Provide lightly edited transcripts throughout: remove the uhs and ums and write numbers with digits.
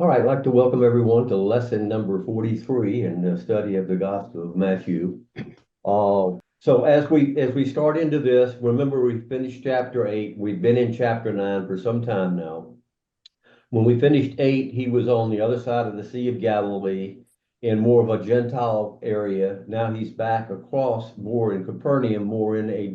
All right, I'd like to welcome everyone to lesson number 43 in the study of the Gospel of Matthew. So as we start into this, remember we finished chapter 8. We've been in chapter 9 for some time now. When we finished 8, he was on the other side of the Sea of Galilee in more of a Gentile area. Now he's back across more in Capernaum, more in a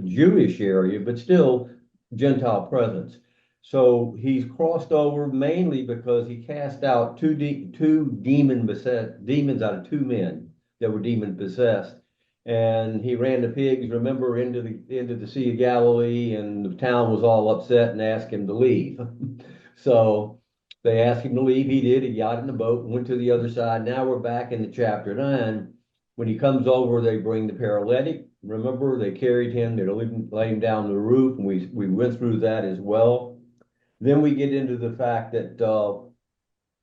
Jewish area, but still Gentile presence. So he's crossed over mainly because he cast out two demons out of two men that were demon possessed. And he ran the pigs, remember, into the Sea of Galilee, and the town was all upset and asked him to leave. So they asked him to leave. He did. He got in the boat and went to the other side. Now we're back in the chapter 9. When he comes over, they bring the paralytic. Remember, they carried him, they laid him down the roof, and we went through that as well. Then we get into the fact that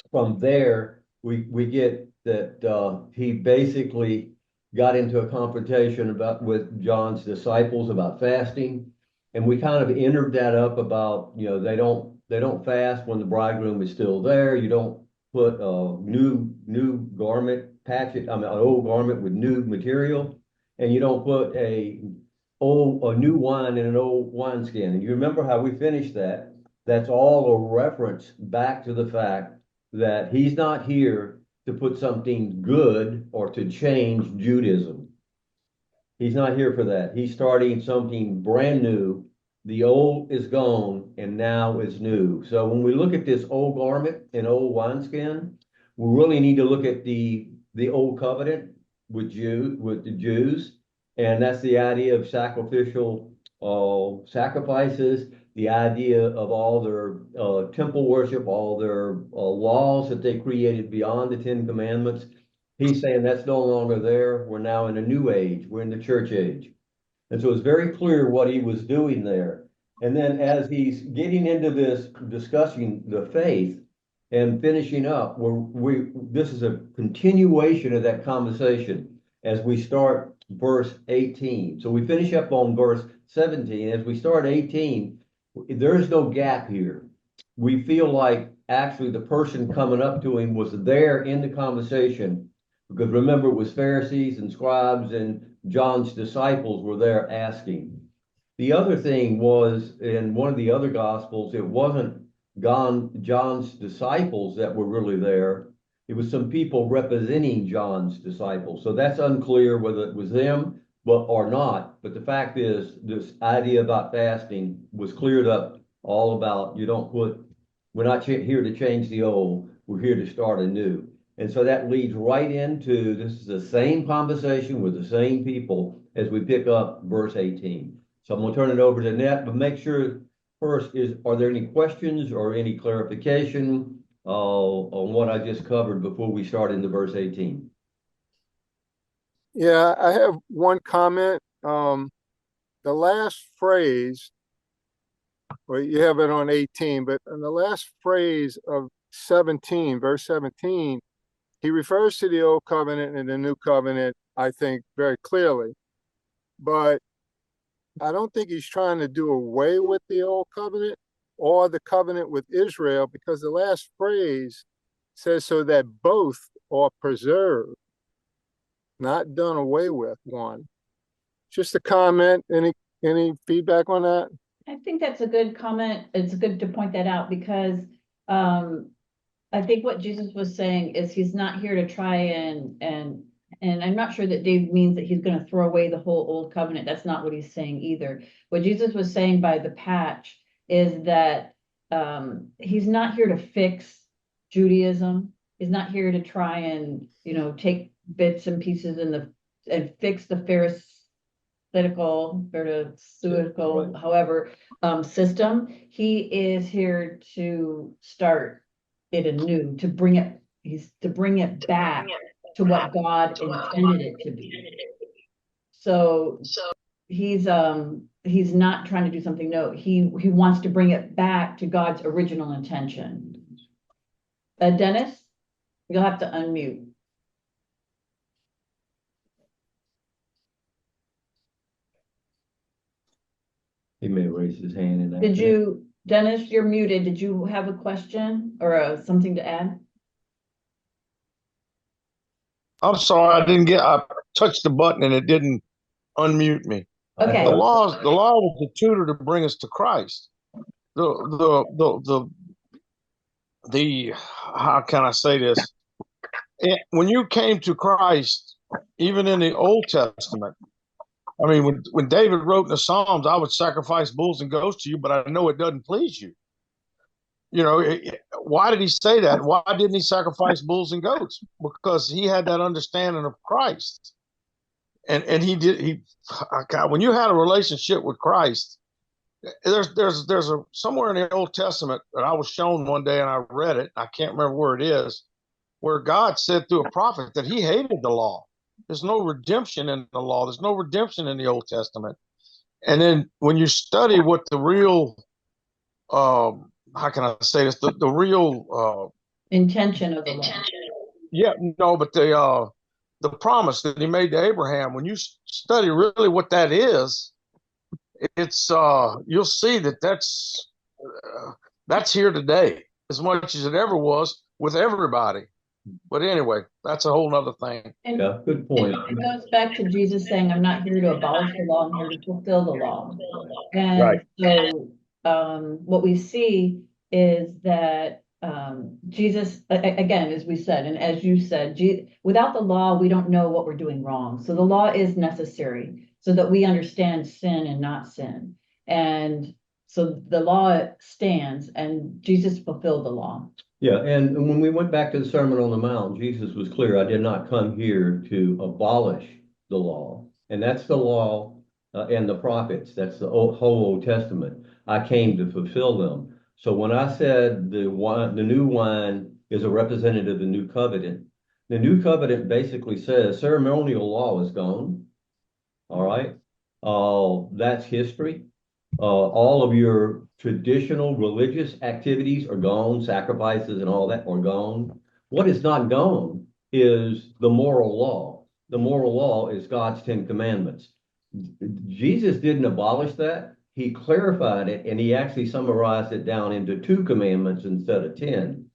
from there, we get that he basically got into a confrontation with John's disciples about fasting. And we kind of entered that up about, they don't fast when the bridegroom is still there. You don't put a new garment, an old garment with new material, and you don't put a new wine in an old wineskin. And you remember how we finished that? That's all a reference back to the fact that he's not here to put something good or to change Judaism. He's not here for that. He's starting something brand new. The old is gone and now is new. So when we look at this old garment and old wineskin, we really need to look at the old covenant with the Jews, and that's the idea of sacrificial sacrifices, the idea of all their temple worship, all their laws that they created beyond the Ten Commandments. He's saying that's no longer there. We're now in a new age. We're in the church age. And so it's very clear what he was doing there. And then as he's getting into this, discussing the faith and finishing up, this is a continuation of that conversation as we start verse 18. So we finish up on verse 17. As we start 18, there is no gap here. We feel like actually the person coming up to him was there in the conversation, because remember, it was Pharisees and scribes and John's disciples were there asking. The other thing was, in one of the other gospels, it wasn't John's disciples that were really there. It was some people representing John's disciples. So that's unclear whether it was them or not. But the fact is, this idea about fasting was cleared up, all about we're not here to change the old, we're here to start anew. And so that leads right into, this is the same conversation with the same people as we pick up verse 18. So I'm going to turn it over to Net, but make sure first are there any questions or any clarification on what I just covered before we start into verse 18? Yeah, I have one comment. The last phrase, well, you have it on 18, but in the last phrase of 17, verse 17, he refers to the old covenant and the new covenant, I think, very clearly. But I don't think he's trying to do away with the old covenant or the covenant with Israel, because the last phrase says so that both are preserved, not done away with one. Just a comment. Any feedback on that? I think that's a good comment. It's good to point that out because I think what Jesus was saying is he's not here to try and I'm not sure that Dave means that he's going to throw away the whole old covenant. That's not what he's saying either. What Jesus was saying by the patch is that he's not here to fix Judaism. He's not here to try and, take bits and pieces and fix the Pharisaical, right, however, system. He is here to start it anew, to bring it back to what God intended it to be. So he's not trying to do something new. He wants to bring it back to God's original intention. Dennis, you'll have to unmute. He may raise his hand in that. Did you Dennis, you're muted. Did you have a question or something to add? I'm sorry, I touched the button and it didn't unmute me. Okay. The law was the tutor to bring us to Christ. The how can I say this? When you came to Christ, even in the Old Testament, I mean, when David wrote in the Psalms, I would sacrifice bulls and goats to you, but I know it doesn't please you. You know, why did he say that? Why didn't he sacrifice bulls and goats? Because he had that understanding of Christ. And when you had a relationship with Christ, there's a somewhere in the Old Testament that I was shown one day and I read it. I can't remember where it is, where God said through a prophet that he hated the law. There's no redemption in the law. There's no redemption in the Old Testament. And then when you study what the real, how can I say this? The real Intention of the law. yeah, no, but the promise that he made to Abraham, when you study really what that is, it's you'll see that that's here today as much as it ever was with everybody. But anyway, that's a whole nother thing. And Yeah, good point. it goes back to Jesus saying, I'm not here to abolish the law, I'm here to fulfill the law. Right. And so what we see is that Jesus, again, as we said, and as you said, without the law, we don't know what we're doing wrong. So the law is necessary so that we understand sin and not sin. And so the law stands and Jesus fulfilled the law. Yeah, and when we went back to the Sermon on the Mount, Jesus was clear, I did not come here to abolish the law. And that's the law and the prophets. That's the whole Old Testament. I came to fulfill them. So when I said the new wine is a representative of the new covenant, the new covenant basically says ceremonial law is gone. All right. That's history. All of your traditional religious activities are gone, sacrifices and all that are gone. What is not gone is the moral law. The moral law is God's 10 commandments. Jesus didn't abolish that. He clarified it and he actually summarized it down into 2 commandments instead of 10.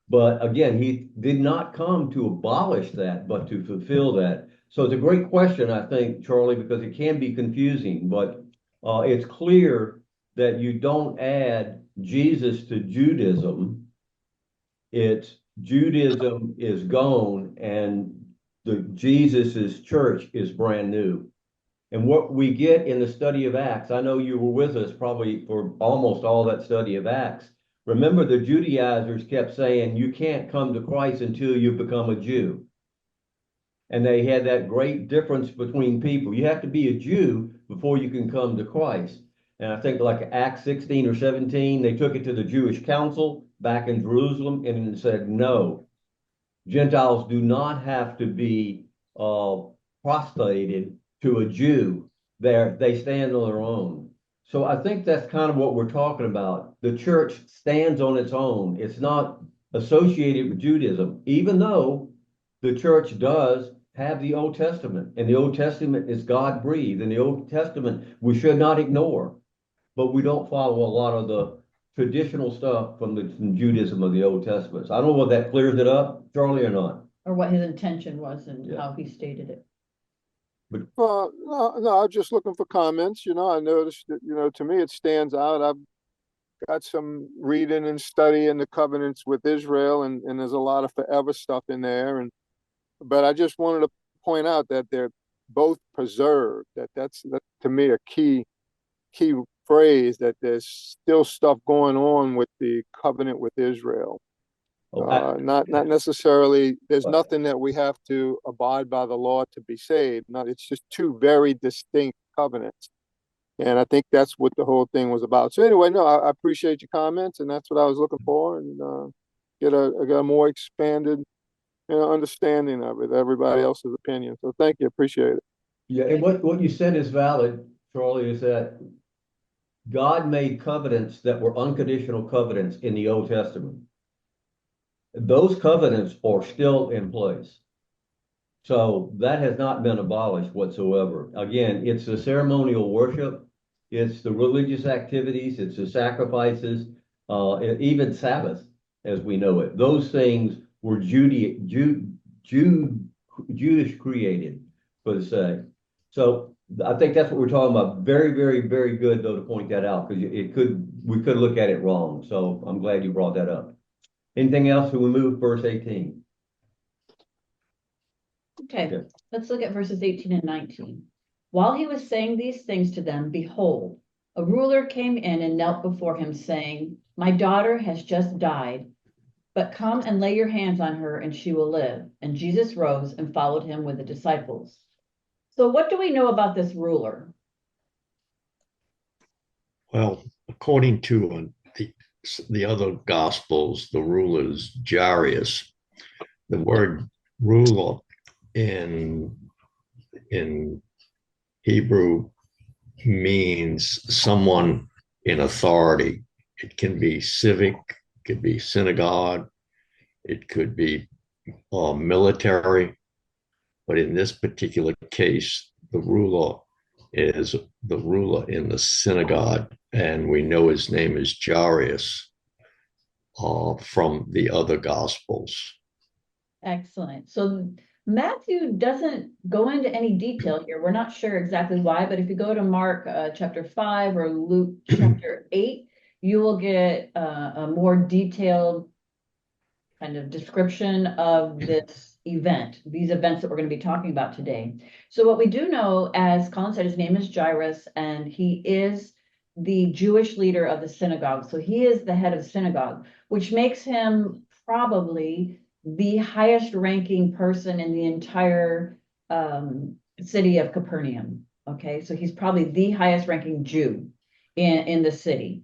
But again, he did not come to abolish that, but to fulfill that. So it's a great question, I think, Charlie, because it can be confusing, but it's clear that you don't add Jesus to Judaism. It's Judaism is gone and the Jesus's church is brand new. And what we get in the study of Acts, I know you were with us probably for almost all that study of Acts. Remember, the Judaizers kept saying, you can't come to Christ until you become a Jew. And they had that great difference between people. You have to be a Jew before you can come to Christ. And I think like Acts 16 or 17, they took it to the Jewish council back in Jerusalem and said, no, Gentiles do not have to be prostrated to a Jew. They stand on their own. So I think that's kind of what we're talking about. The church stands on its own. It's not associated with Judaism, even though the church does have the Old Testament, and the Old Testament is God breathed, and the Old Testament we should not ignore, but we don't follow a lot of the traditional stuff from Judaism of the Old Testament. So I don't know whether that clears it up, Charlie, or not. Or what his intention was and how he stated it. No, I was just looking for comments. I noticed that, to me, it stands out. I've got some reading and study in the covenants with Israel, and there's a lot of forever stuff in there. But I just wanted to point out that they're both preserved. That's to me a key phrase, that there's still stuff going on with the covenant with Israel. Not necessarily, there's nothing that we have to abide by the law to be saved. It's just 2 very distinct covenants. And I think that's what the whole thing was about. So anyway, no, I appreciate your comments, and that's what I was looking for, and get a more expanded understanding of it, everybody else's opinion. So thank you, appreciate it. Yeah, and what you said is valid, Charlie, is that God made covenants that were unconditional covenants in the Old Testament. Those covenants are still in place. So that has not been abolished whatsoever. Again, it's a ceremonial worship. It's the religious activities, it's the sacrifices, even Sabbath as we know it. Those things were Jewish created, per se. So I think that's what we're talking about. Very, very, very good though to point that out because we could look at it wrong. So I'm glad you brought that up. Anything else? We move verse 18. Okay, Yeah. let's look at verses 18 and 19. While he was saying these things to them, behold, a ruler came in and knelt before him, saying, My daughter has just died, but come and lay your hands on her, and she will live. And Jesus rose and followed him with the disciples. So what do we know about this ruler? Well, according to the other gospels, the ruler is Jairus. The word ruler in Hebrew means someone in authority. It can be civic, it could be synagogue, it could be military, but in this particular case, the ruler is the ruler in the synagogue, and we know his name is Jairus from the other gospels. Excellent. So Matthew doesn't go into any detail here. We're not sure exactly why, but if you go to Mark chapter 5 or Luke chapter 8, you will get a more detailed kind of description of this event, these events that we're going to be talking about today. So what we do know, as Colin said, his name is Jairus, and he is the Jewish leader of the synagogue. So he is the head of the synagogue, which makes him probably the highest ranking person in the entire city of Capernaum. Okay, so he's probably the highest ranking Jew in the city.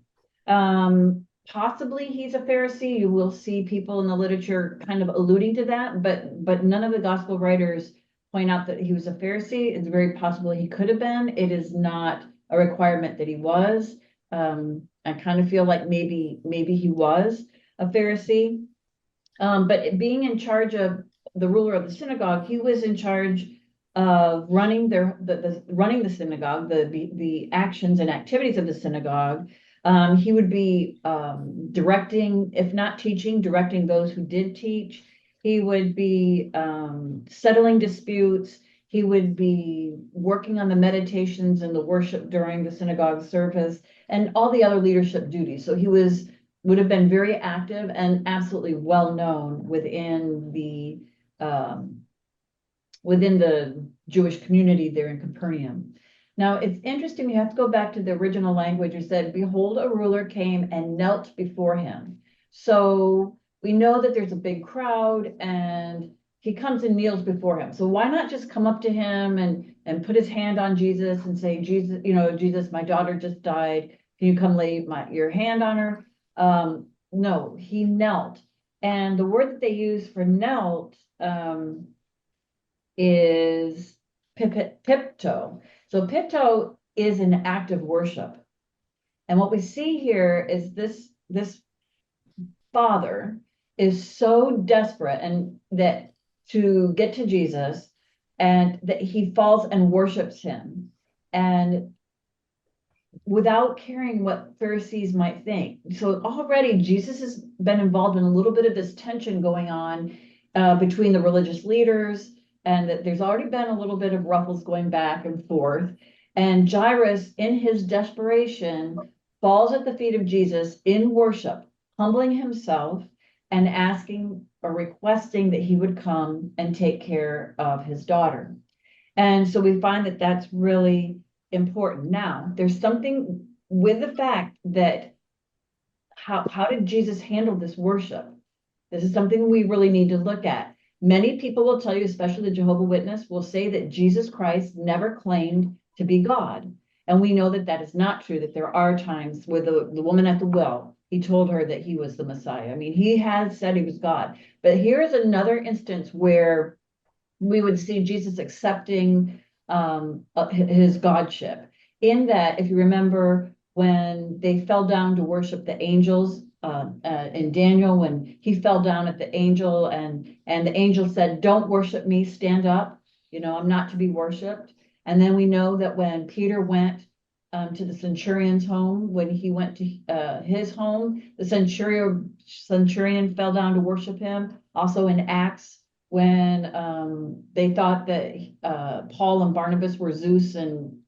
Possibly he's a Pharisee. You will see people in the literature kind of alluding to that, but none of the gospel writers point out that he was a Pharisee. It's very possible he could have been. It is not a requirement that he was. I kind of feel like maybe he was a Pharisee. But being in charge of the ruler of the synagogue, he was in charge of running running the synagogue, the actions and activities of the synagogue. He would be directing, if not teaching, directing those who did teach. He would be settling disputes. He would be working on the meditations and the worship during the synagogue service and all the other leadership duties. So he would have been very active and absolutely well known within the Jewish community there in Capernaum. Now, it's interesting, we have to go back to the original language. It said, behold, a ruler came and knelt before him. So we know that there's a big crowd and he comes and kneels before him. So why not just come up to him and put his hand on Jesus and say, Jesus, Jesus, my daughter just died. Can you come lay your hand on her? No, he knelt. And the word that they use for knelt is pipto. So pipto is an act of worship. And what we see here is this father is so desperate and that to get to Jesus, and that he falls and worships him. And without caring what Pharisees might think. So already Jesus has been involved in a little bit of this tension going on between the religious leaders, and that there's already been a little bit of ruffles going back and forth. And Jairus, in his desperation, falls at the feet of Jesus in worship, humbling himself and asking or requesting that he would come and take care of his daughter. And so we find that that's really important. Now, there's something with the fact that how did Jesus handle this worship? This is something we really need to look at. Many people will tell you, especially the Jehovah's Witness, will say that Jesus Christ never claimed to be God. And we know that that is not true, that there are times where the woman at the well, he told her that he was the Messiah. I mean, he has said he was God. But here's another instance where we would see Jesus accepting his godship, in that, if you remember, when they fell down to worship the angels in Daniel, when he fell down at the angel and the angel said, don't worship me, stand up, I'm not to be worshiped. And then we know that when Peter went to the centurion's home. When he went to his home, the centurion fell down to worship him. Also in Acts, when they thought that Paul and Barnabas were Zeus and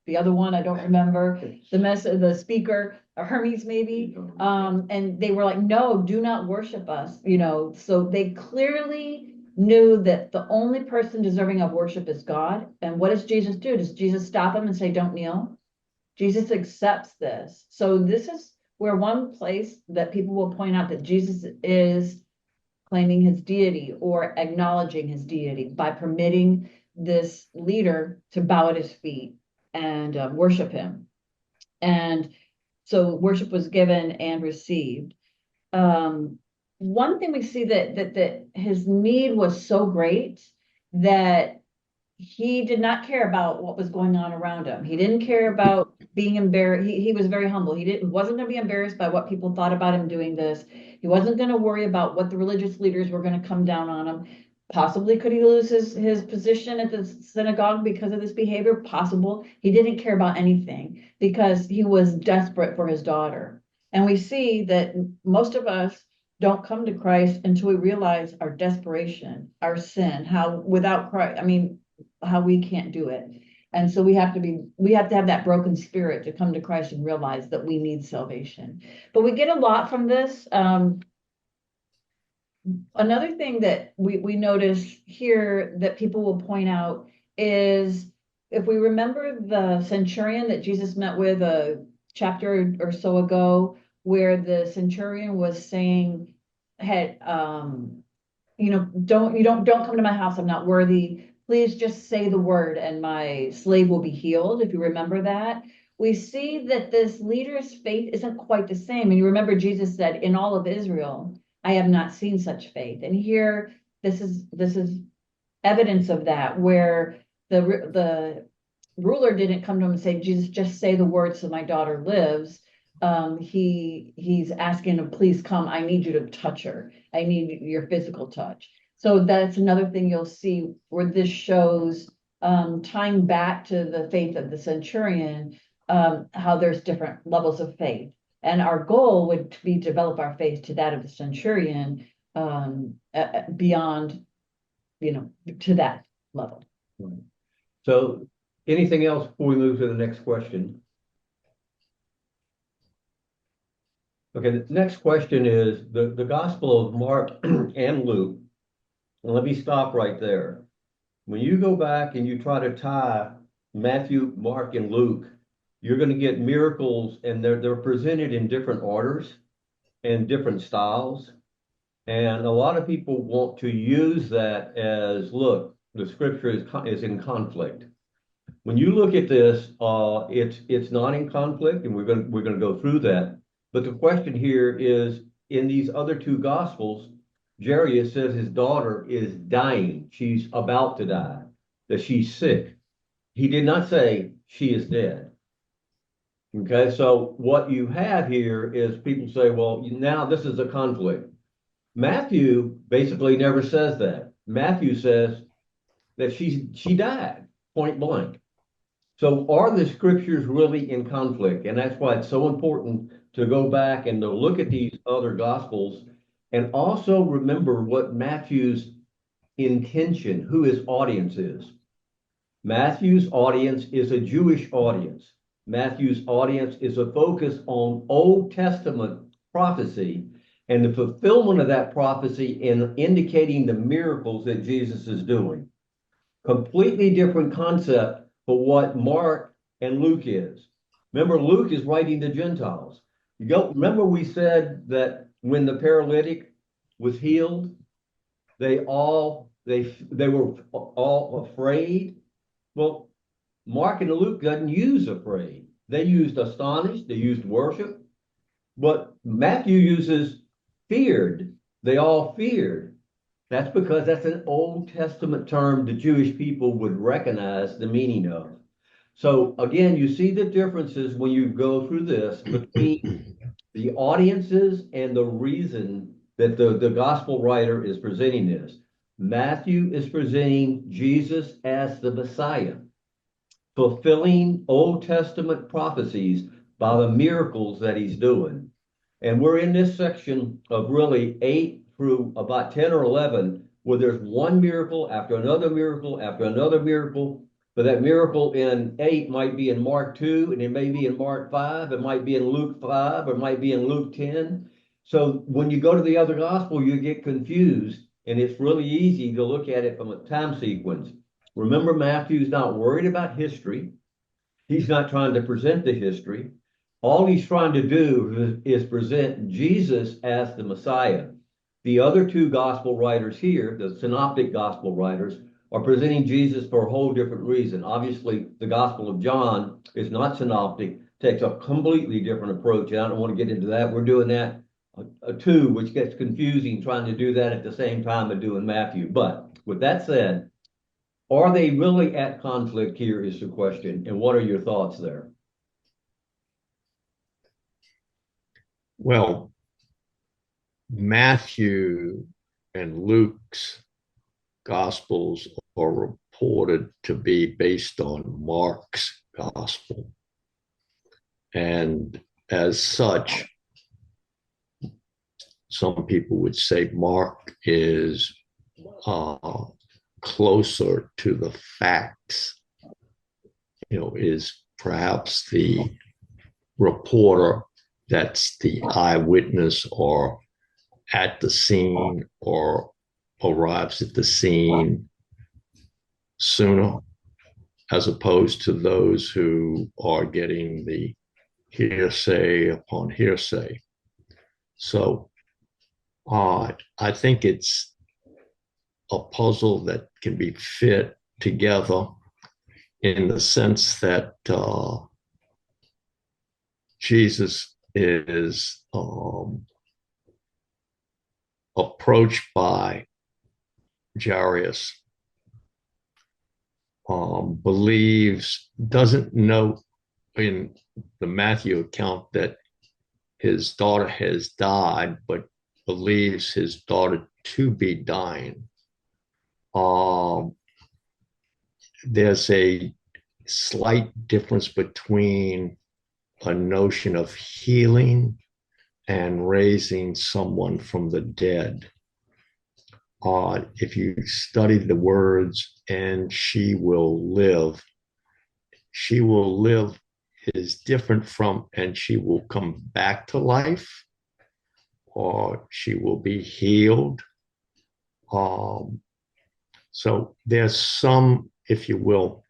the other one, I don't remember, the speaker, or Hermes maybe, and they were like, no, do not worship us, so they clearly knew that the only person deserving of worship is God. And what does Jesus do? Does Jesus stop him and say, don't kneel? Jesus accepts this. So this is where one place that people will point out that Jesus is claiming his deity or acknowledging his deity by permitting this leader to bow at his feet and worship him. And so worship was given and received. One thing we see that his need was so great that he did not care about what was going on around him. He didn't care about being embarrassed. He was very humble. Wasn't going to be embarrassed by what people thought about him doing this. He wasn't going to worry about what the religious leaders were going to come down on him. Possibly could he lose his position at the synagogue because of this behavior? Possible. He didn't care about anything because he was desperate for his daughter. And we see that most of us don't come to Christ until we realize our desperation, our sin, how without Christ, how we can't do it. And so we have to have that broken spirit to come to Christ and realize that we need salvation. But we get a lot from this. Another thing that we notice here that people will point out is, if we remember the centurion that Jesus met with a chapter or so ago, where the centurion was saying, don't come to my house, I'm not worthy. Please just say the word and my slave will be healed. If you remember that, we see that this leader's faith isn't quite the same. And you remember Jesus said, in all of Israel, I have not seen such faith. And here, this is evidence of that, where the ruler didn't come to him and say, Jesus, just say the word so my daughter lives. He's asking him, please come. I need you to touch her. I need your physical touch. So that's another thing you'll see where this shows, tying back to the faith of the centurion, how there's different levels of faith. And our goal would be to develop our faith to that of the centurion, beyond, to that level. Right. So anything else before we move to the next question? Okay, the next question is the Gospel of Mark and Luke. And let me stop right there. When you go back and you try to tie Matthew, Mark, and Luke, you're going to get miracles, and they're presented in different orders and different styles. And a lot of people want to use that as, look, the scripture is in conflict. When you look at this, it's not in conflict, and we're going to go through that. But the question here is, in these other two gospels, Jairus says his daughter is dying. She's about to die, that she's sick. He did not say she is dead. Okay, so what you have here is people say, well, now this is a conflict. Matthew basically never says that. Matthew says that she died, point blank. So are the scriptures really in conflict? And that's why it's so important to go back and to look at these other gospels, and also remember what Matthew's intention, who his audience is. Matthew's audience is a Jewish audience. Matthew's audience is a focus on Old Testament prophecy and the fulfillment of that prophecy in indicating the miracles that Jesus is doing. Completely different concept for what Mark and Luke is. Remember, Luke is writing to Gentiles. Remember we said that when the paralytic was healed, they were all afraid. Well, Mark and Luke doesn't use afraid. They used astonished, they used worship. But Matthew uses feared. They all feared. That's because that's an Old Testament term the Jewish people would recognize the meaning of. So again, you see the differences when you go through this between the audiences and the reason that the gospel writer is presenting this. Matthew is presenting Jesus as the Messiah. fulfilling Old Testament prophecies by the miracles that he's doing. And we're in this section of really 8 through about 10 or 11, where there's one miracle after another miracle after another miracle. But that miracle in 8 might be in Mark 2, and it may be in Mark 5, it might be in Luke 5, or it might be in Luke 10. So when you go to the other gospel, you get confused, and it's really easy to look at it from a time sequence. Remember, Matthew's not worried about history. He's not trying to present the history. All he's trying to do is present Jesus as the Messiah. The other two gospel writers here, the synoptic gospel writers, are presenting Jesus for a whole different reason. Obviously, the Gospel of John is not synoptic, takes a completely different approach, and I don't want to get into that. We're doing that too, which gets confusing trying to do that at the same time of doing Matthew. But with that said, are they really at conflict here is the question, and what are your thoughts there? Well, Matthew and Luke's Gospels are reported to be based on Mark's Gospel. And as such, some people would say Mark is closer to the facts, is perhaps the reporter that's the eyewitness or at the scene or arrives at the scene sooner, as opposed to those who are getting the hearsay upon hearsay. So I think it's a puzzle that can be fit together in the sense that Jesus is approached by Jairus, doesn't know in the Matthew account that his daughter has died, but believes his daughter to be dying. There's a slight difference between a notion of healing and raising someone from the dead. If you study the words, and she will live is different from, and she will come back to life, or she will be healed. So there's some, if you will,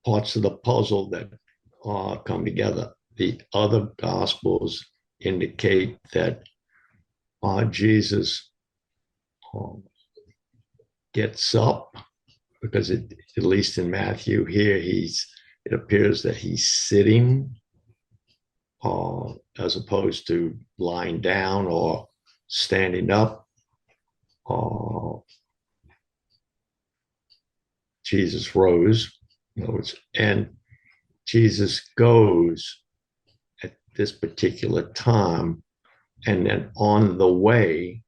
parts of the puzzle that come together. The other Gospels indicate that Jesus gets up, because at least in Matthew here, it appears that he's sitting as opposed to lying down or standing up. Jesus rose, and Jesus goes at this particular time, and then on the way,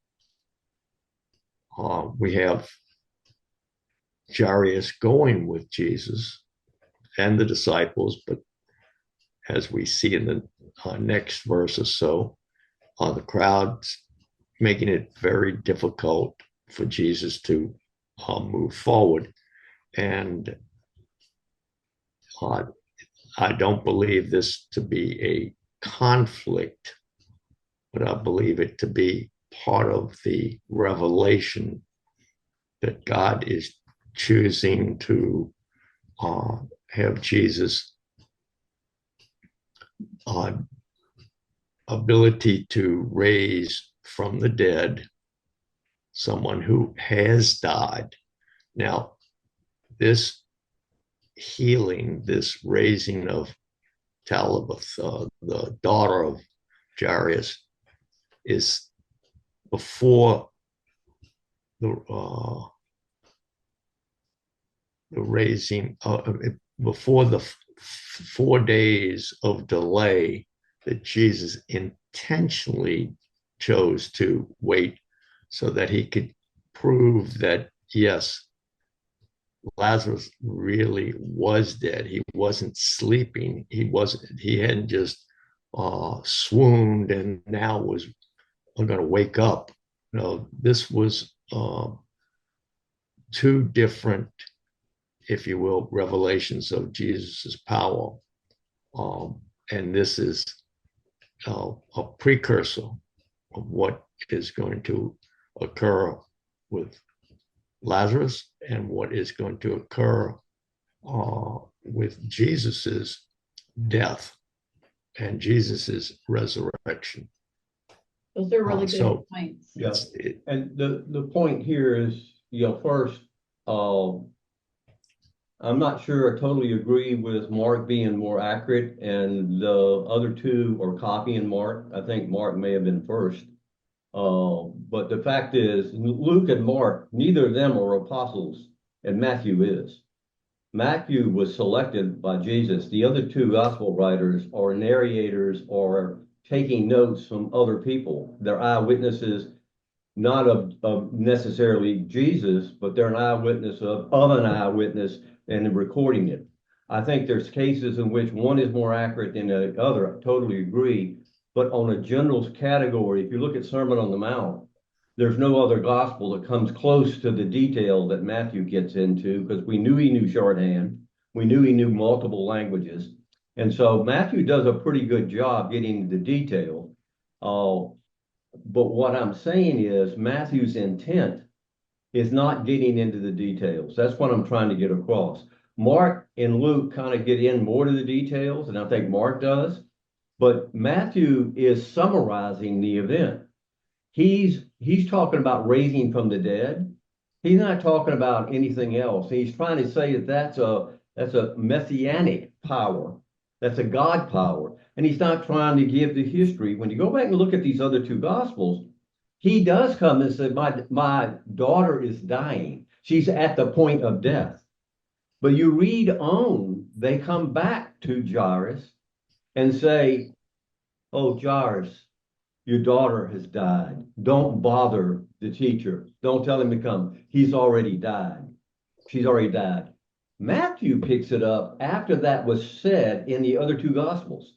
we have Jairus going with Jesus and the disciples, but as we see in the next verse or so, the crowd's making it very difficult for Jesus to move forward. And I don't believe this to be a conflict, but I believe it to be part of the revelation that God is choosing to have Jesus' ability to raise from the dead someone who has died. Now, this healing, this raising of Talitha, the daughter of Jairus, is before the raising, before the 4 days of delay that Jesus intentionally chose to wait so that he could prove that, yes, Lazarus really was dead. He wasn't sleeping. He hadn't just swooned and now was going to wake up. No, this was two different, if you will, revelations of Jesus's power. And this is a precursor of what is going to occur with Lazarus and what is going to occur with Jesus's death and Jesus's resurrection. Those are really good so- points. Yeah. It's- it- And the point here is, first, I'm not sure I totally agree with Mark being more accurate and the other two are copying Mark. I think Mark may have been first. But the fact is, Luke and Mark, neither of them are apostles, and Matthew is. Matthew was selected by Jesus. The other two gospel writers are narrators or taking notes from other people. They're eyewitnesses, not of necessarily Jesus, but they're an eyewitness of an eyewitness and recording it. I think there's cases in which one is more accurate than the other. I totally agree. But on a general category, if you look at Sermon on the Mount, there's no other gospel that comes close to the detail that Matthew gets into, because we knew he knew shorthand. We knew he knew multiple languages. And so Matthew does a pretty good job getting the detail. But what I'm saying is Matthew's intent is not getting into the details. That's what I'm trying to get across. Mark and Luke kind of get in more to the details, and I think Mark does. But Matthew is summarizing the event. He's talking about raising from the dead. He's not talking about anything else. He's trying to say that that's a messianic power. That's a God power. And he's not trying to give the history. When you go back and look at these other two gospels, he does come and say, my daughter is dying. She's at the point of death. But you read on, they come back to Jairus and say, oh, Jairus, your daughter has died. Don't bother the teacher. Don't tell him to come. He's already died. She's already died. Matthew picks it up after that was said in the other two gospels.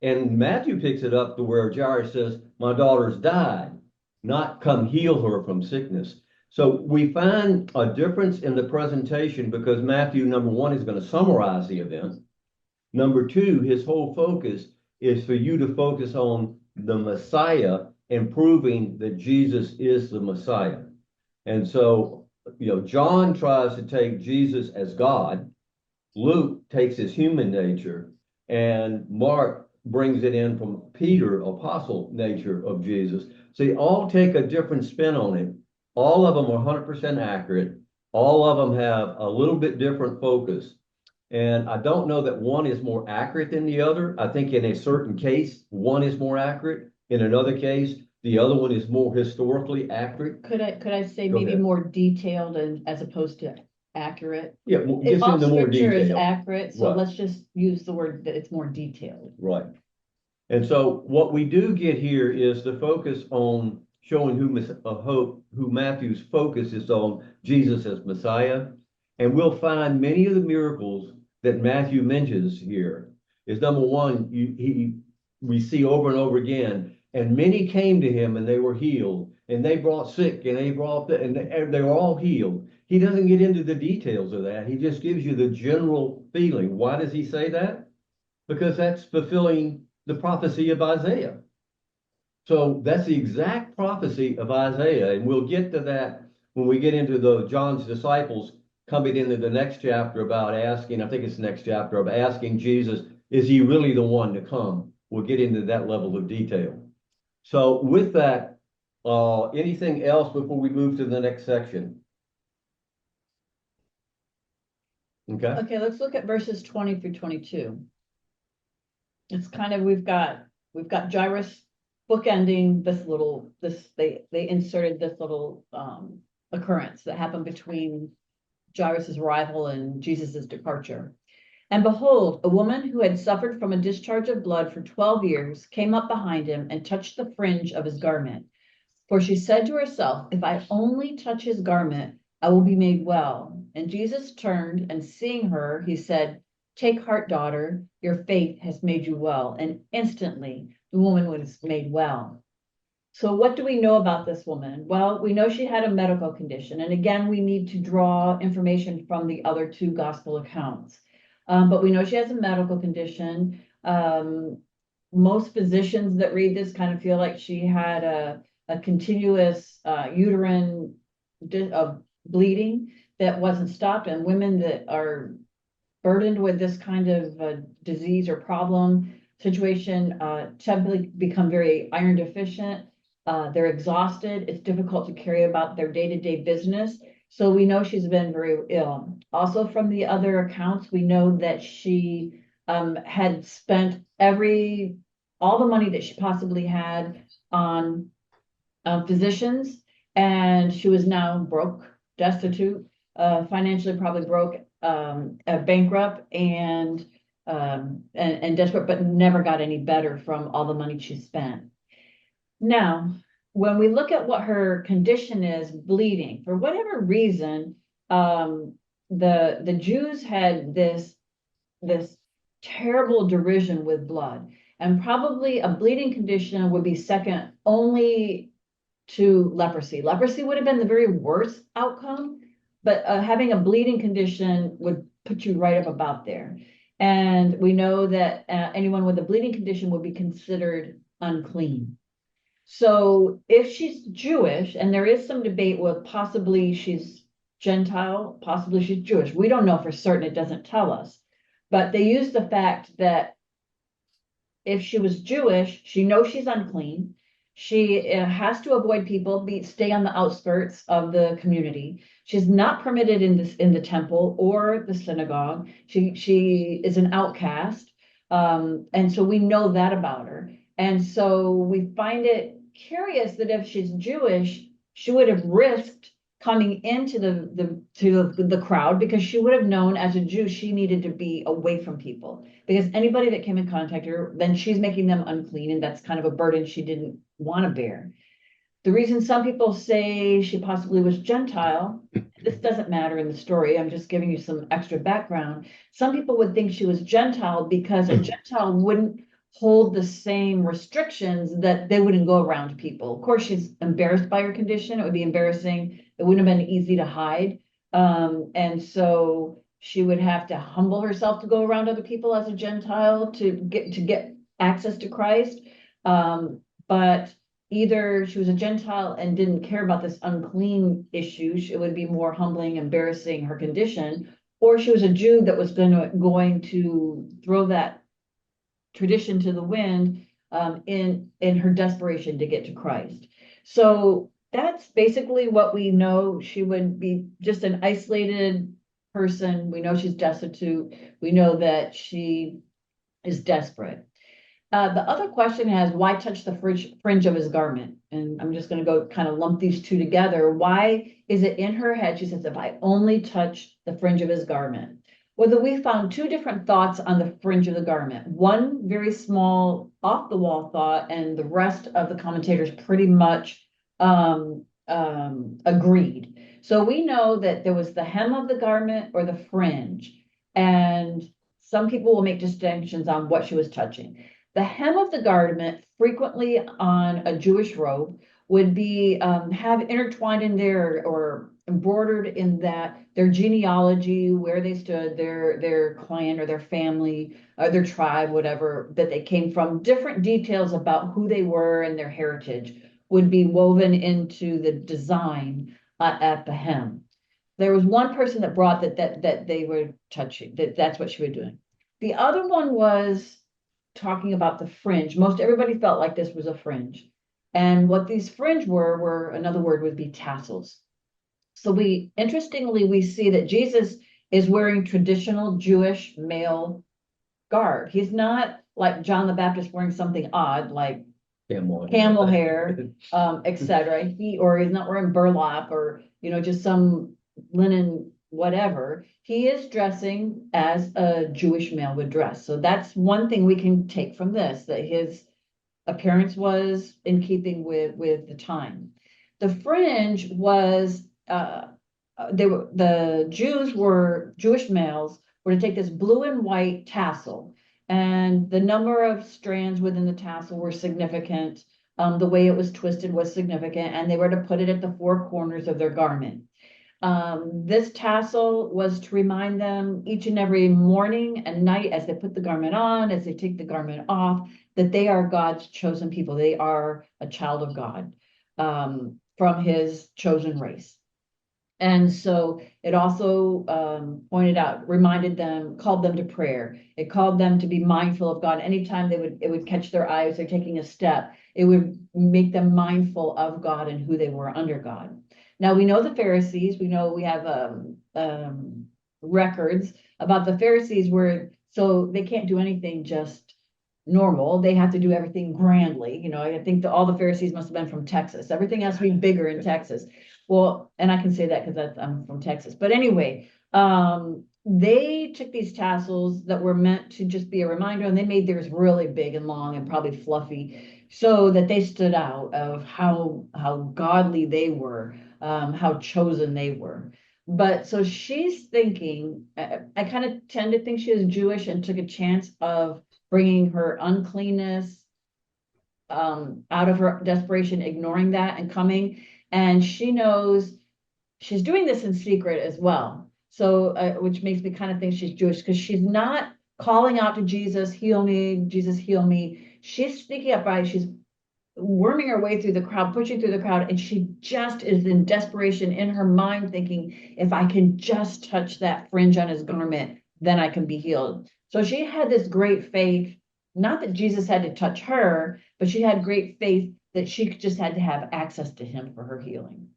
And Matthew picks it up to where Jairus says, my daughter's died, not come heal her from sickness. So we find a difference in the presentation because Matthew, number one, is going to summarize the event. Number two, his whole focus is for you to focus on the Messiah and proving that Jesus is the Messiah. And so, John tries to take Jesus as God. Luke takes his human nature, and Mark brings it in from Peter, apostle nature of Jesus. So they all take a different spin on it. All of them are 100% accurate. All of them have a little bit different focus. And I don't know that one is more accurate than the other. I think in a certain case, one is more accurate. In another case, the other one is more historically accurate. Could I say Go maybe ahead. more detailed and as opposed to accurate? Yeah, just All into more scripture is detail. accurate, so Right. let's just use the word that it's more detailed. Right. And so what we do get here is the focus on showing who Matthew's focus is on Jesus as Messiah. And we'll find many of the miracles that Matthew mentions here is number one, we see over and over again, and many came to him and they were healed, and they brought sick and they were all healed. He doesn't get into the details of that. He just gives you the general feeling. Why does he say that? Because that's fulfilling the prophecy of Isaiah. So that's the exact prophecy of Isaiah. And we'll get to that when we get into John's disciples coming into the next chapter about asking, I think it's the next chapter, of asking Jesus, is he really the one to come? We'll get into that level of detail. So with that, anything else before we move to the next section? Okay. Okay, let's look at verses 20 through 22. It's kind of, we've got Jairus bookending they inserted this little occurrence that happened between Jairus' arrival and Jesus' departure. And behold, a woman who had suffered from a discharge of blood for 12 years came up behind him and touched the fringe of his garment. For she said to herself, if I only touch his garment, I will be made well. And Jesus turned and seeing her, he said, take heart, daughter, your faith has made you well. And instantly the woman was made well. So what do we know about this woman? Well, we know she had a medical condition. And again, we need to draw information from the other two gospel accounts. But we know she has a medical condition. Most physicians that read this kind of feel like she had a continuous uterine bleeding that wasn't stopped. And women that are burdened with this kind of disease or problem situation typically become very iron deficient. They're exhausted. It's difficult to carry about their day-to-day business. So we know she's been very ill. Also from the other accounts, we know that she had spent all the money that she possibly had on physicians, and she was now broke, destitute, financially probably broke, bankrupt, and desperate, but never got any better from all the money she spent. Now, when we look at what her condition is, bleeding, for whatever reason, the Jews had this terrible derision with blood, and probably a bleeding condition would be second only to leprosy. Leprosy would have been the very worst outcome, but having a bleeding condition would put you right up about there. And we know that anyone with a bleeding condition would be considered unclean. So if she's Jewish, and there is some debate with possibly she's Gentile, possibly she's Jewish. We don't know for certain, it doesn't tell us. But they use the fact that if she was Jewish, she knows she's unclean. She has to avoid people, stay on the outskirts of the community. She's not permitted in the temple or the synagogue. She is an outcast. And so we know that about her. And so we find it curious that if she's Jewish, she would have risked coming into the crowd, because she would have known as a Jew she needed to be away from people, because anybody that came in contact with her, then she's making them unclean, and that's kind of a burden she didn't want to bear. The reason some people say she possibly was Gentile, this doesn't matter in the story, I'm just giving you some extra background. Some people would think she was Gentile because a Gentile wouldn't hold the same restrictions, that they wouldn't go around people. Of course, she's embarrassed by her condition. It would be embarrassing. It wouldn't have been easy to hide. And so she would have to humble herself to go around other people as a Gentile to get access to Christ. But either she was a Gentile and didn't care about this unclean issue, it would be more humbling, embarrassing her condition, or she was a Jew that was going to throw that tradition to the wind in her desperation to get to Christ. So that's basically what we know. She would be just an isolated person. We know she's destitute. We know that she is desperate. The other question has, why touch the fringe of his garment? And I'm just going to go kind of lump these two together. Why is it in her head? She says, if I only touch the fringe of his garment. Well, we found two different thoughts on the fringe of the garment. One very small off the wall thought, and the rest of the commentators pretty much agreed. So we know that there was the hem of the garment or the fringe, and some people will make distinctions on what she was touching. The hem of the garment, frequently on a Jewish robe, would be have intertwined in there or embroidered in that their genealogy, where they stood, their clan or their family or their tribe, whatever that they came from. Different details about who they were and their heritage would be woven into the design at the hem. There was one person that brought that they were touching, that's what she was doing. The other one was talking about the fringe. Most everybody felt like this was a fringe. And what these fringe were another word would be tassels. So interestingly, we see that Jesus is wearing traditional Jewish male garb. He's not like John the Baptist wearing something odd, like camel hair, etc. He's not wearing burlap or, just some linen, whatever. He is dressing as a Jewish male would dress. So that's one thing we can take from this, that his appearance was in keeping with the time. The fringe was the Jewish males were to take this blue and white tassel, and the number of strands within the tassel were significant. The way it was twisted was significant, and they were to put it at the four corners of their garment. This tassel was to remind them each and every morning and night as they put the garment on, as they take the garment off, that they are God's chosen people. They are a child of God, from his chosen race. And so it also pointed out, reminded them, called them to prayer. It called them to be mindful of God. Anytime it would catch their eye as they're taking a step, it would make them mindful of God and who they were under God. Now we know the Pharisees. We know we have records about the Pharisees so they can't do anything just normal. They have to do everything grandly. You know, I think all the Pharisees must have been from Texas. Everything has to be bigger in Texas. Well, and I can say that because I'm from Texas. But anyway, they took these tassels that were meant to just be a reminder, and they made theirs really big and long and probably fluffy, so that they stood out of how godly they were, how chosen they were. But so she's thinking, I kind of tend to think she is Jewish and took a chance of bringing her uncleanness out of her desperation, ignoring that and coming. And she knows she's doing this in secret as well. So, which makes me kind of think she's Jewish, because she's not calling out to Jesus, heal me, Jesus, heal me. She's speaking up, right? She's worming her way through the crowd, pushing through the crowd, and she just is in desperation in her mind thinking, if I can just touch that fringe on his garment, then I can be healed. So she had this great faith, not that Jesus had to touch her, but she had great faith that she just had to have access to him for her healing.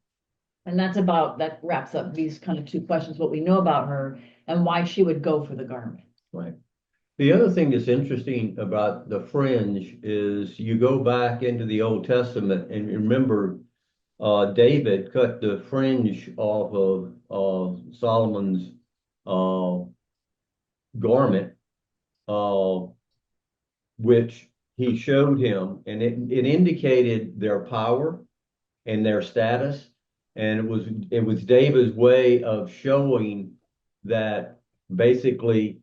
And that wraps up these kind of two questions, what we know about her and why she would go for the garment. Right. The other thing that's interesting about the fringe is you go back into the Old Testament and remember David cut the fringe off of Solomon's garment, which he showed him, and it indicated their power and their status. And it was David's way of showing that basically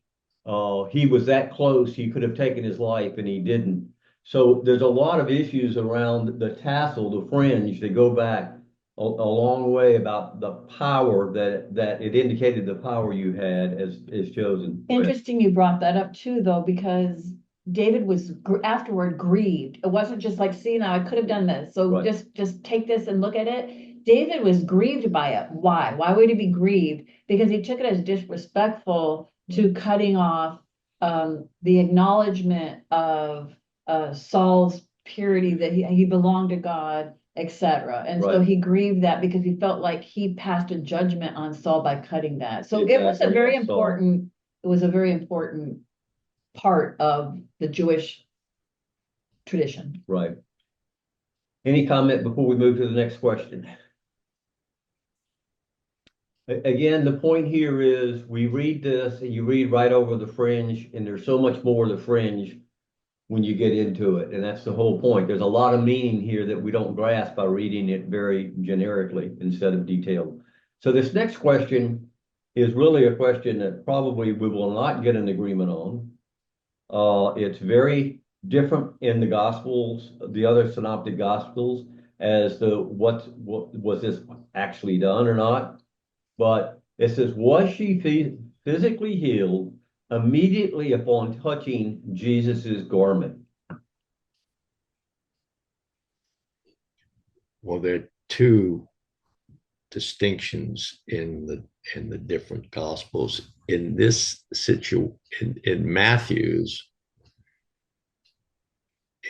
he was that close, he could have taken his life and he didn't. So there's a lot of issues around the tassel, the fringe, that go back a long way about the power that it indicated the power you had as chosen. Interesting you brought that up too, though, because David was afterward grieved. It wasn't just like, see, now I could have done this. So Right. just take this and look at it. David was grieved by it. Why? Why would he be grieved? Because he took it as disrespectful to cutting off the acknowledgement of Saul's purity, that he belonged to God, etc. And so Right. he grieved that because he felt like he passed a judgment on Saul by cutting that. So it was a Exactly, very that's Saul. important, it was a very important part of the Jewish tradition. Right. Any comment before we move to the next question? Again, the point here is we read this and you read right over the fringe, and there's so much more of the fringe when you get into it. And that's the whole point. There's a lot of meaning here that we don't grasp by reading it very generically instead of detailed. So this next question is really a question that probably we will not get an agreement on. It's very different in the Gospels, the other synoptic Gospels, as to what was this actually done or not. But it says, was she physically healed immediately upon touching Jesus's garment? Well, there are two distinctions in the different gospels. In this in Matthew's,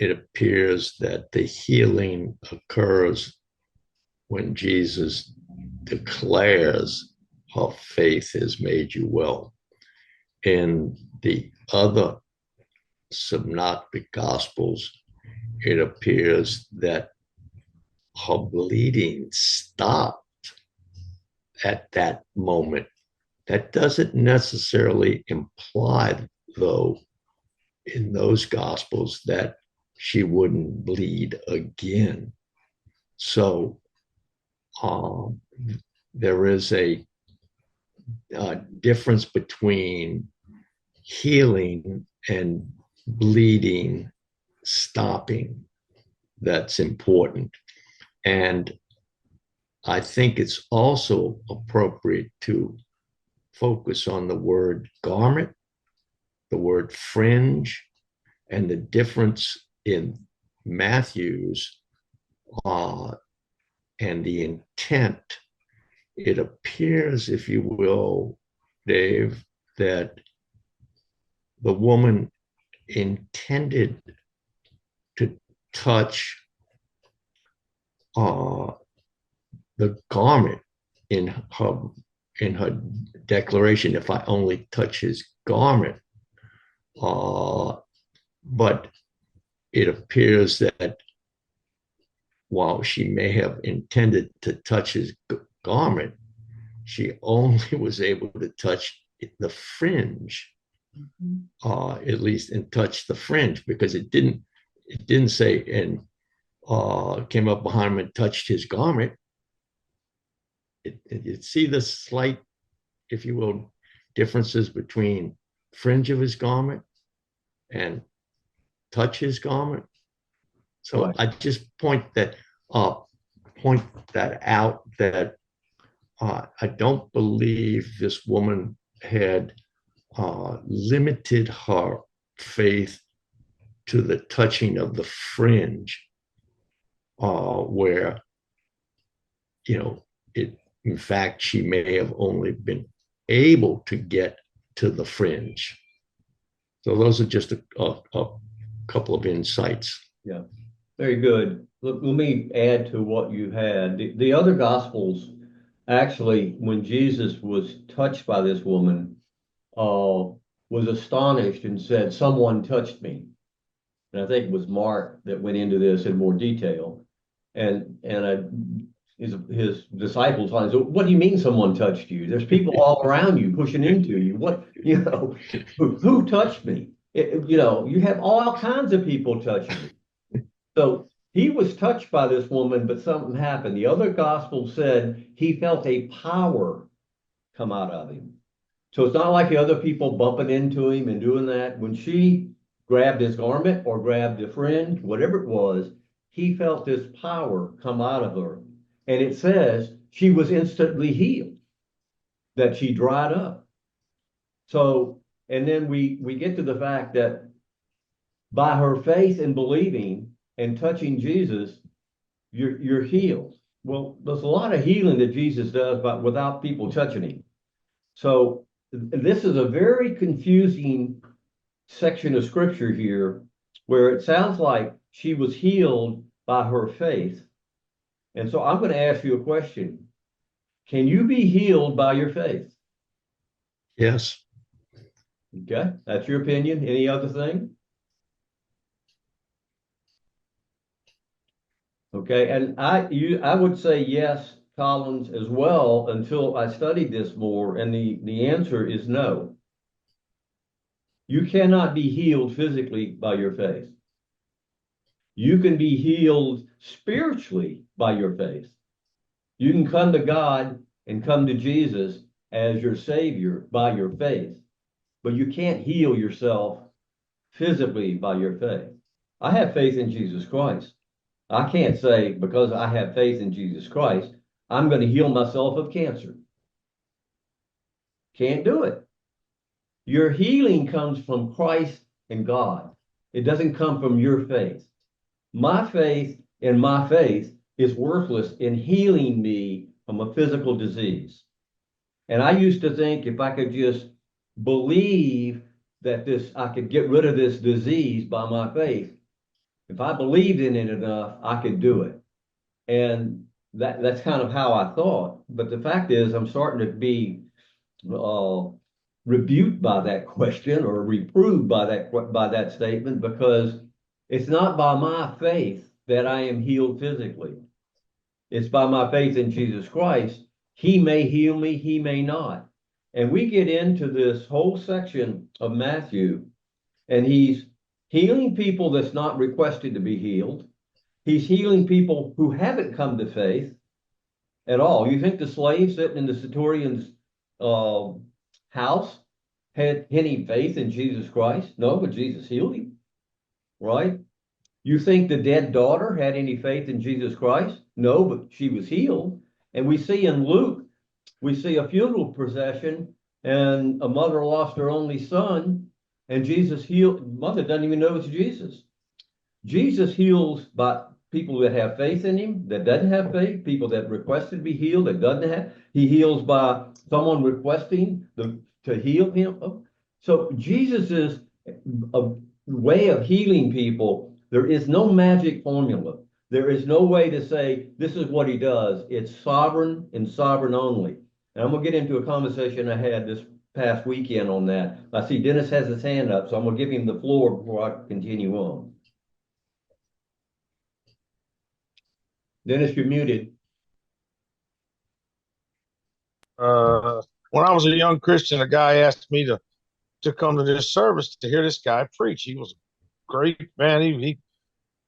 it appears that the healing occurs when Jesus declares, her faith has made you well. In the other synoptic gospels, it appears that her bleeding stopped at that moment. That doesn't necessarily imply, though, in those gospels that she wouldn't bleed again. So there is a difference between healing and bleeding stopping that's important. And I think it's also appropriate to focus on the word garment, the word fringe, and the difference in Matthew's and the intent. It appears, if you will, Dave, that the woman intended to touch the garment in her declaration. If I only touch his garment, but it appears that while she may have intended to touch his garment, she only was able to touch the fringe, at least, and touch the fringe, because it didn't say and came up behind him and touched his garment. You see the slight, if you will, differences between fringe of his garment and touch his garment. So Right. I just point that out, that I don't believe this woman had limited her faith to the touching of the fringe, where, in fact, she may have only been able to get to the fringe. So those are just a couple of insights. Yeah, very good. Let me add to what you had. The other gospels, actually, when Jesus was touched by this woman, was astonished and said, "Someone touched me." And I think it was Mark that went into this in more detail. And his disciples said, "What do you mean someone touched you? There's people all around you pushing into you. What, who touched me? You have all kinds of people touching you." So he was touched by this woman, but something happened. The other gospel said he felt a power come out of him. So it's not like the other people bumping into him and doing that. When she grabbed his garment or grabbed the fringe, whatever it was, he felt this power come out of her. And it says she was instantly healed, that she dried up. So, and then we get to the fact that by her faith and believing and touching Jesus, you're healed. Well, there's a lot of healing that Jesus does, but without people touching him. So this is a very confusing section of scripture here, where it sounds like she was healed by her faith. And so I'm going to ask you a question. Can you be healed by your faith? Yes. Okay, that's your opinion. Any other thing? Okay, and I would say yes, Collins, as well, until I studied this more, and the answer is no. You cannot be healed physically by your faith. You can be healed spiritually by your faith. You can come to God and come to Jesus as your Savior by your faith, but you can't heal yourself physically by your faith. I have faith in Jesus Christ. I can't say because I have faith in Jesus Christ, I'm going to heal myself of cancer. Can't do it. Your healing comes from Christ and God. It doesn't come from your faith. My faith is worthless in healing me from a physical disease. And I used to think if I could just believe that I could get rid of this disease by my faith. If I believed in it enough, I could do it. And that's kind of how I thought. But the fact is, I'm starting to be rebuked by that question, or reproved by that statement, because it's not by my faith that I am healed physically. It's by my faith in Jesus Christ. He may heal me, he may not. And we get into this whole section of Matthew, and he's healing people that's not requested to be healed. He's healing people who haven't come to faith. at all. You think the slave sitting in the centurion's house had any faith in Jesus Christ? No, but Jesus healed him, right? You think the dead daughter had any faith in Jesus Christ? No, but she was healed. And we see in Luke, we see a funeral procession, and a mother lost her only son, and Jesus healed. Mother doesn't even know it's Jesus. Jesus heals by people that have faith in him, that doesn't have faith, people that requested to be healed, that doesn't have. He heals by someone requesting to heal him. So Jesus is a way of healing people. There is no magic formula. There is no way to say this is what he does. It's sovereign and sovereign only. And I'm gonna get into a conversation I had this past weekend on that. I see Dennis has his hand up, so I'm gonna give him the floor before I continue on. Dennis, you're muted. When I was a young Christian, a guy asked me to come to this service to hear this guy preach. He was a great man.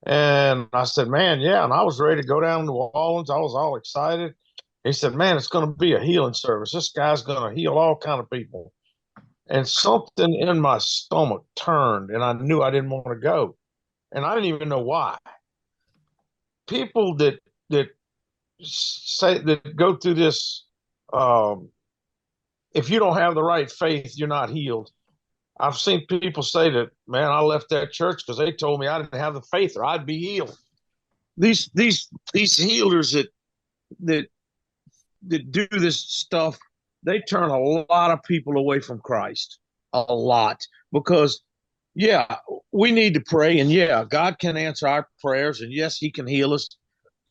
And I said, man, yeah. And I was ready to go down to New Orleans. I was all excited. He said, man, it's going to be a healing service. This guy's going to heal all kind of people. And something in my stomach turned, and I knew I didn't want to go. And I didn't even know why. People that say that go through this, if you don't have the right faith, you're not healed. I've seen people say that, man, I left that church because they told me I didn't have the faith or I'd be healed. These healers that do this stuff, they turn a lot of people away from Christ, a lot, because yeah, we need to pray, and yeah, God can answer our prayers, and yes, he can heal us,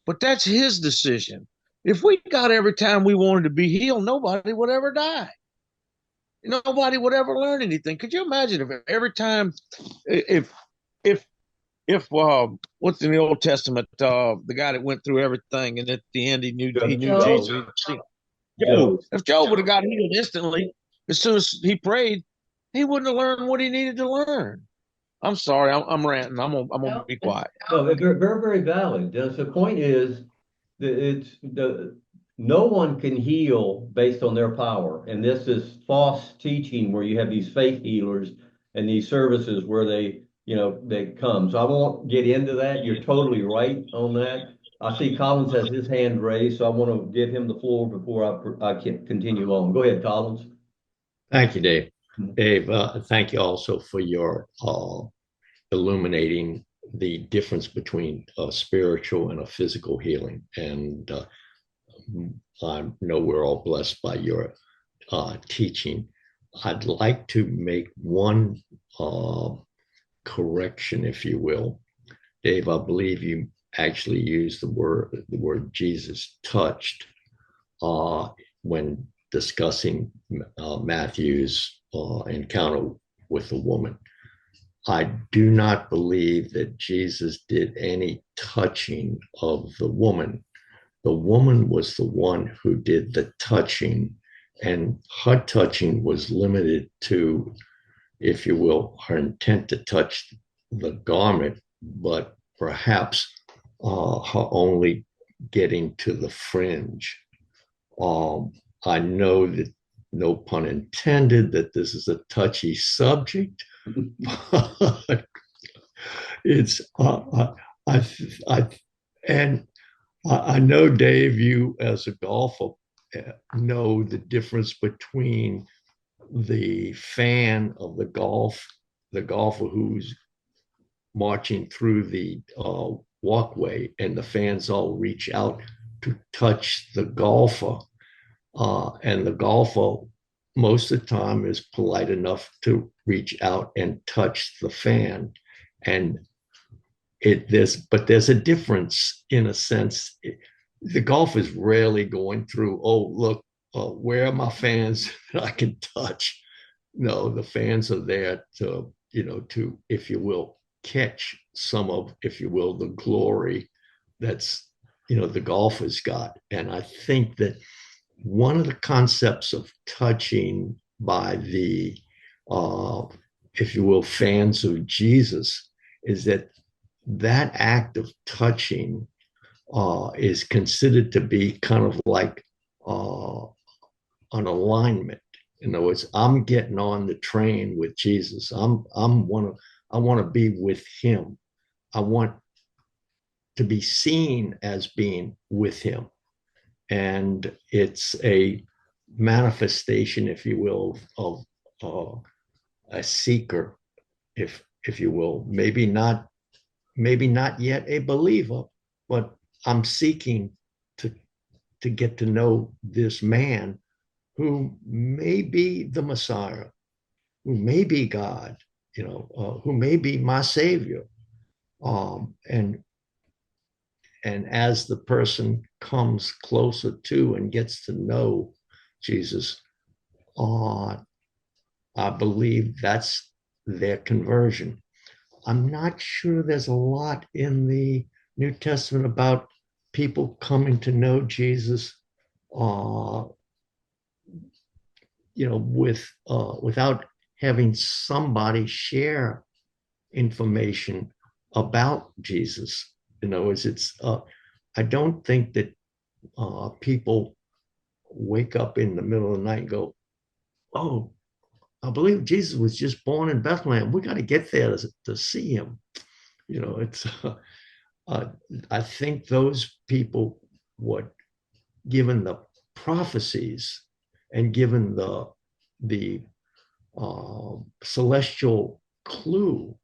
but that's his decision. If we got every time we wanted to be healed, nobody would ever die. Nobody would ever learn anything. Could you imagine if every time, if what's in the Old Testament, the guy that went through everything and at the end he knew Job. Jesus. Job. If Job would have got healed instantly as soon as he prayed, he wouldn't have learned what he needed to learn. I'm sorry, I'm ranting. I'm gonna be quiet. No, very, very, very valid. The point is that no one can heal based on their power. And this is false teaching where you have these faith healers and these services where they come. So I won't get into that. You're totally right on that. I see Collins has his hand raised, so I want to give him the floor before I can continue on. Go ahead, Collins. Thank you, Dave. Dave, thank you also for your illuminating the difference between a spiritual and a physical healing. And I know we're all blessed by your teaching. I'd like to make one correction, if you will. Dave, I believe you actually used the word Jesus touched when discussing Matthew's encounter with the woman. I do not believe that Jesus did any touching of the woman. The woman was the one who did the touching, and her touching was limited to, if you will, her intent to touch the garment, but perhaps her only getting to the fringe. I know that, no pun intended, that this is a touchy subject, but it's I know, Dave, you as a golfer know the difference between the fan of the golfer who's marching through the walkway, and the fans all reach out to touch the golfer. And the golfer, most of the time, is polite enough to reach out and touch the fan. And there's a difference in a sense. The golfer is rarely going through, oh, look, where are my fans that I can touch? No, the fans are there to, if you will, catch some of, if you will, the glory that's, the golfer's got. And I think that one of the concepts of touching by the, if you will, fans of Jesus is that act of touching is considered to be kind of like an alignment. In other words, I'm getting on the train with Jesus. I want to be with him. I want to be seen as being with him. And it's a manifestation, if you will, of a seeker, if you will, maybe not yet a believer, but I'm seeking to get to know this man who may be the Messiah, who may be God, who may be my Savior. And as the person comes closer to and gets to know Jesus, I believe that's their conversion. I'm not sure there's a lot in the New Testament about people coming to know Jesus, without having somebody share information about Jesus. I don't think that people wake up in the middle of the night and go, "Oh, I believe Jesus was just born in Bethlehem. We got to get there to see him." It's. I think those people were given the prophecies and given the celestial clue,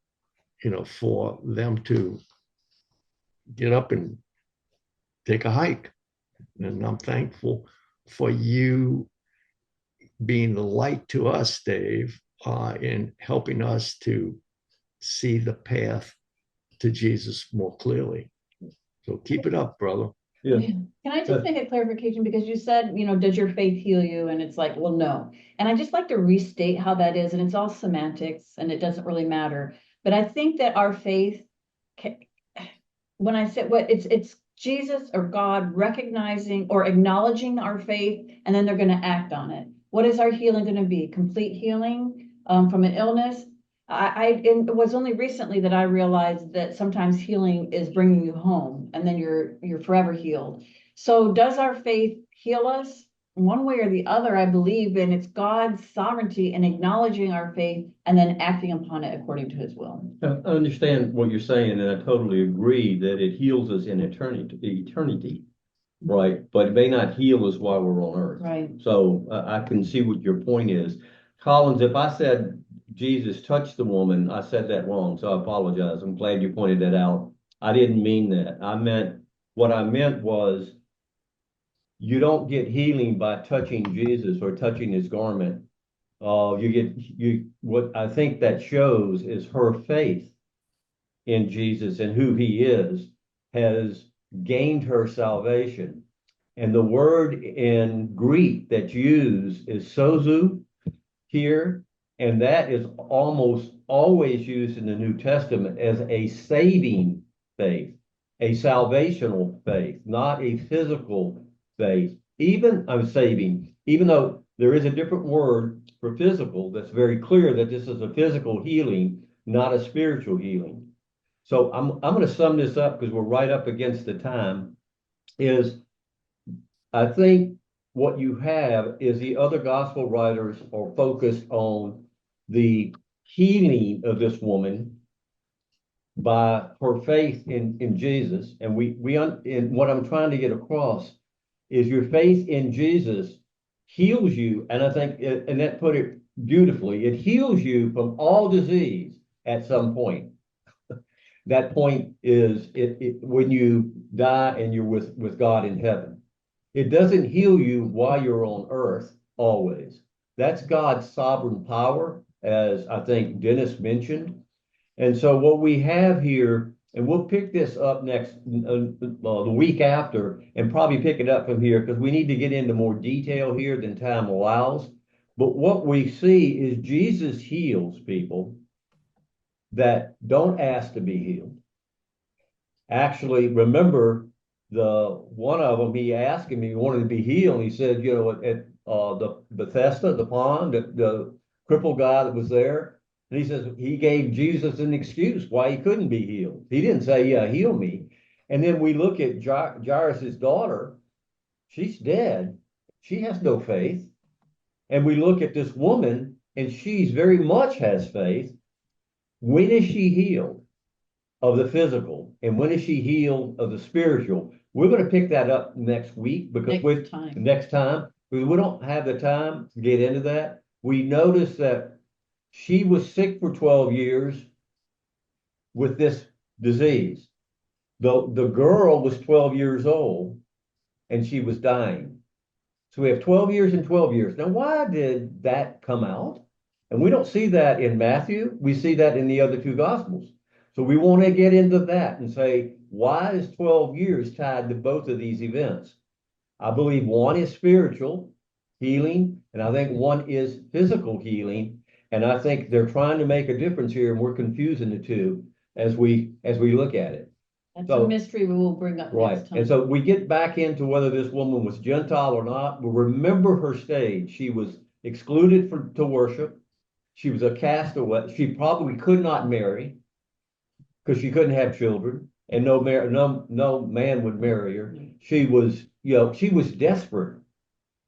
for them to get up and take a hike. And I'm thankful for you being the light to us, Dave, in helping us to see the path to Jesus more clearly. So keep it up, brother. Yeah. Can I just make a clarification? Because you said, does your faith heal you? And it's like, well, no. And I just like to restate how that is. And it's all semantics and it doesn't really matter. But I think that our faith, when I said it's Jesus or God recognizing or acknowledging our faith, and then they're going to act on it. What is our healing going to be? Complete healing from an illness? It was only recently that I realized that sometimes healing is bringing you home and then you're forever healed. So does our faith heal us? One way or the other, I believe, and it's God's sovereignty and acknowledging our faith and then acting upon it according to his will. I understand what you're saying, and I totally agree that it heals us in eternity, right? But it may not heal us while we're on earth. Right. So I can see what your point is. Collins, if I said Jesus touched the woman, I said that wrong, so I apologize. I'm glad you pointed that out. I didn't mean that. What I meant was you don't get healing by touching Jesus or touching his garment. What I think that shows is her faith in Jesus and who he is has gained her salvation. And the word in Greek that's used is sozo here, and that is almost always used in the New Testament as a saving faith, a salvational faith, not a physical faith. Even though there is a different word for physical that's very clear that this is a physical healing, not a spiritual healing. So I'm going to sum this up because we're right up against the time. I think what you have is the other gospel writers are focused on the healing of this woman by her faith in Jesus. And what I'm trying to get across is your faith in Jesus heals you. And I think, Annette put it beautifully, it heals you from all disease at some point. That point is when you die and you're with God in heaven. It doesn't heal you while you're on earth always. That's God's sovereign power, as I think Dennis mentioned. And so what we have here, and we'll pick this up the week after and probably pick it up from here because we need to get into more detail here than time allows. But what we see is Jesus heals people that don't ask to be healed. Actually, remember one of them, he asked him, he wanted to be healed. He said, at the Bethesda, the pond, the crippled guy that was there. And he says he gave Jesus an excuse why he couldn't be healed. He didn't say, yeah, heal me. And then we look at Jairus's daughter, she's dead. She has no faith. And we look at this woman and she's very much has faith. When is she healed of the physical? And when is she healed of the spiritual? We're going to pick that up next week because next time, because we don't have the time to get into that. We noticed that she was sick for 12 years with this disease. The girl was 12 years old and she was dying. So we have 12 years and 12 years. Now, why did that come out? And we don't see that in Matthew. We see that in the other two gospels. So we want to get into that and say, why is 12 years tied to both of these events? I believe one is spiritual healing, and I think one is physical healing. And I think they're trying to make a difference here, and we're confusing the two as we look at it. That's a mystery we will bring up next time. And so we get back into whether this woman was Gentile or not. But remember her stage. She was excluded to worship. She was a castaway. She probably could not marry because she couldn't have children, and no man would marry her. She was, she was desperate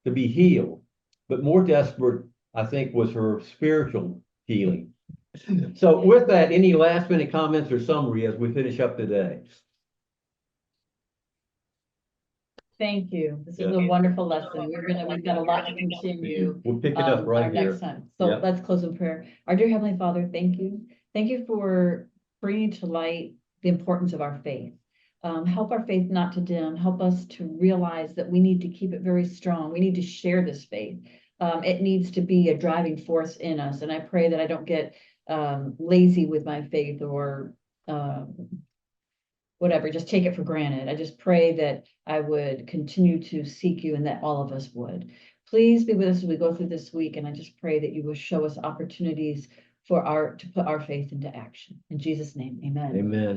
to be healed, but more desperate, I think, was her spiritual healing. So with that, any last minute comments or summary as we finish up today? Thank you. This is a wonderful lesson. We've got a lot to continue. We'll pick it up right here next time. So let's close in prayer. Our dear Heavenly Father, thank you. Thank you for bringing to light the importance of our faith. Help our faith not to dim. Help us to realize that we need to keep it very strong. We need to share this faith. It needs to be a driving force in us. And I pray that I don't get lazy with my faith or whatever, just take it for granted. I just pray that I would continue to seek you and that all of us would. Please be with us as we go through this week. And I just pray that you will show us opportunities to put our faith into action. In Jesus' name, amen. Amen.